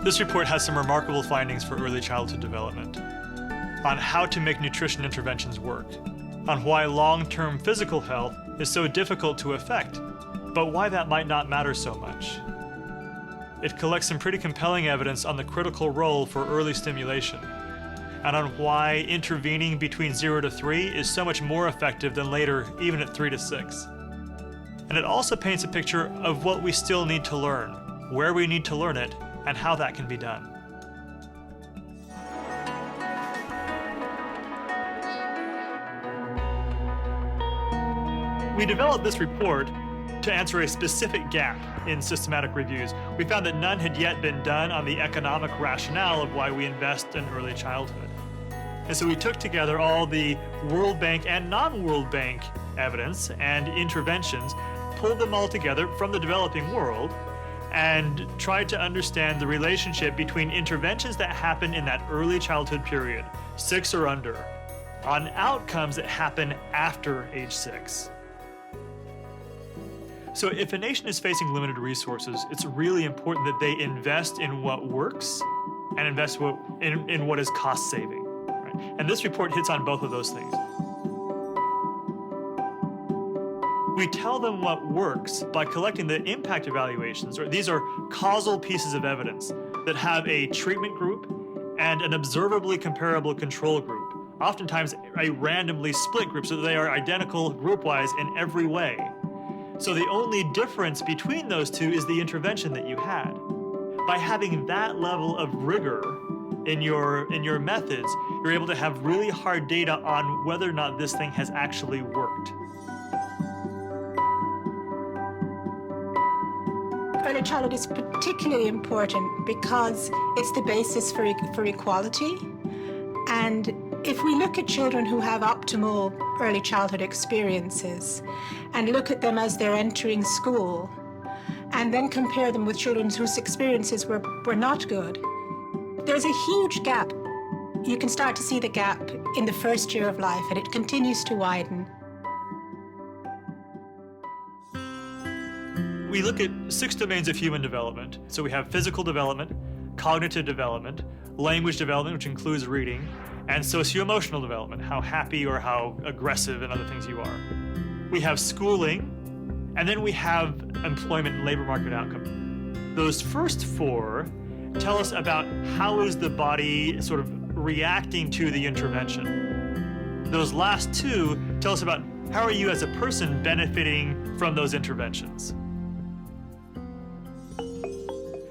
This report has some remarkable findings for early childhood development on how to make nutrition interventions work, on why long-term physical health is so difficult to affect, but why that might not matter so much. It collects some pretty compelling evidence on the critical role for early stimulation, and on why intervening between 0 to 3 is so much more effective than later, even at 3 to 6. And it also paints a picture of what we still need to learn, where we need to learn it, and how that can be done. We developed this report to answer a specific gap in systematic reviews. We found that none had yet been done on the economic rationale of why we invest in early childhood. And so we took together all the World Bank and non-World Bank evidence and interventions, pulled them all together from the developing world, and tried to understand the relationship between interventions that happen in that early childhood period, 6 or under, on outcomes that happen after age 6. So if a nation is facing limited resources, it's really important that they invest in what works and invest in what is cost-saving. Right? And this report hits on both of those things. We tell them what works by collecting the impact evaluations, or these are causal pieces of evidence that have a treatment group and an observably comparable control group, oftentimes a randomly split group, so that they are identical group-wise in every way. So the only difference between those two is the intervention that you had. By having that level of rigor in your methods, you're able to have really hard data on whether or not this thing has actually worked. Early childhood is particularly important because it's the basis for equality. And if we look at children who have optimal early childhood experiences and look at them as they're entering school, and then compare them with children whose experiences were not good, there's a huge gap. You can start to see the gap in the first year of life, and it continues to widen. We look at 6 domains of human development. So we have physical development, cognitive development, language development, which includes reading, and socio-emotional development, how happy or how aggressive and other things you are. We have schooling, and then we have employment and labor market outcome. Those first 4 tell us about how is the body sort of reacting to the intervention. Those last 2 tell us about how are you as a person benefiting from those interventions.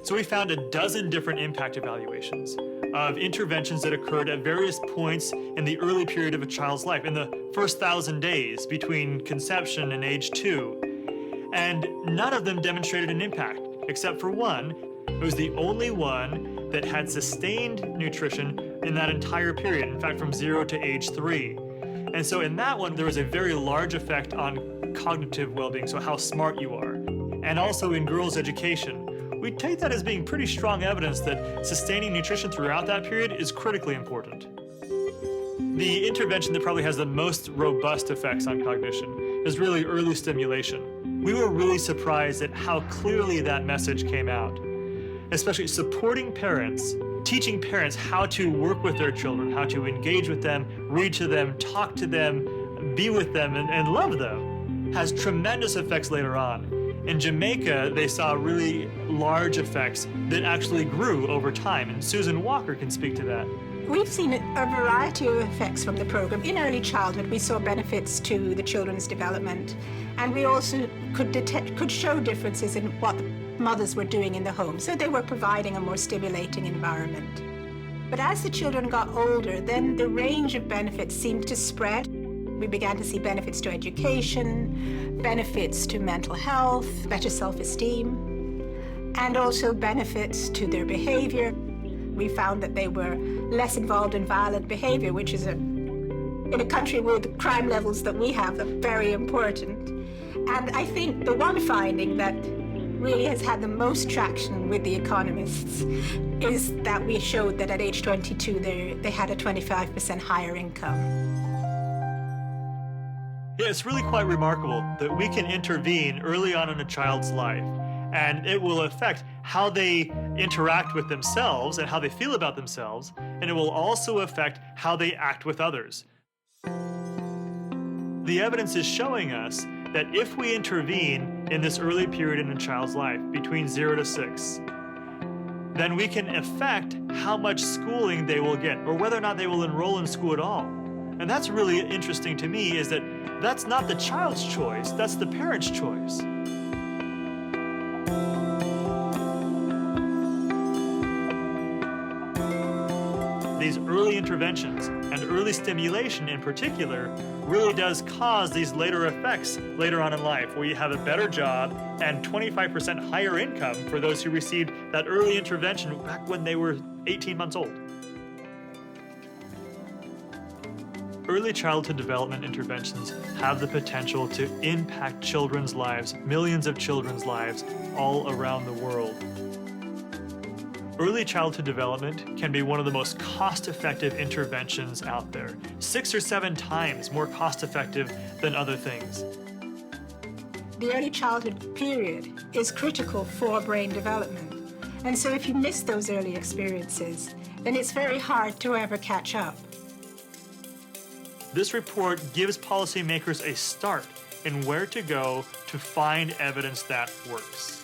So we found a dozen different impact evaluations of interventions that occurred at various points in the early period of a child's life, in the first 1,000 days between conception and age 2. And none of them demonstrated an impact, except for one. It was the only one that had sustained nutrition in that entire period, in fact, from 0 to age 3. And so in that one, there was a very large effect on cognitive well-being, so how smart you are, and also in girls' education. We take that as being pretty strong evidence that sustaining nutrition throughout that period is critically important. The intervention that probably has the most robust effects on cognition is really early stimulation. We were really surprised at how clearly that message came out, especially supporting parents, teaching parents how to work with their children, how to engage with them, read to them, talk to them, be with them, and love them, has tremendous effects later on. In Jamaica, they saw really large effects that actually grew over time, and Susan Walker can speak to that. We've seen a variety of effects from the program. In early childhood, we saw benefits to the children's development, and we also could show differences in what the mothers were doing in the home. So they were providing a more stimulating environment. But as the children got older, then the range of benefits seemed to spread. We began to see benefits to education, benefits to mental health, better self-esteem, and also benefits to their behavior. We found that they were less involved in violent behavior, which is in a country with the crime levels that we have, are very important. And I think the one finding that really has had the most traction with the economists is that we showed that at age 22, they had a 25% higher income. Yeah, it's really quite remarkable that we can intervene early on in a child's life and it will affect how they interact with themselves and how they feel about themselves, and it will also affect how they act with others. The evidence is showing us that if we intervene in this early period in a child's life, between 0 to 6, then we can affect how much schooling they will get, or whether or not they will enroll in school at all. And that's really interesting to me, is that that's not the child's choice, that's the parent's choice. These early interventions, and early stimulation in particular, really does cause these later effects later on in life, where you have a better job and 25% higher income for those who received that early intervention back when they were 18 months old. Early childhood development interventions have the potential to impact children's lives, millions of children's lives all around the world. Early childhood development can be one of the most cost-effective interventions out there, 6 or 7 times more cost-effective than other things. The early childhood period is critical for brain development. And so if you miss those early experiences, then it's very hard to ever catch up. This report gives policymakers a start in where to go to find evidence that works.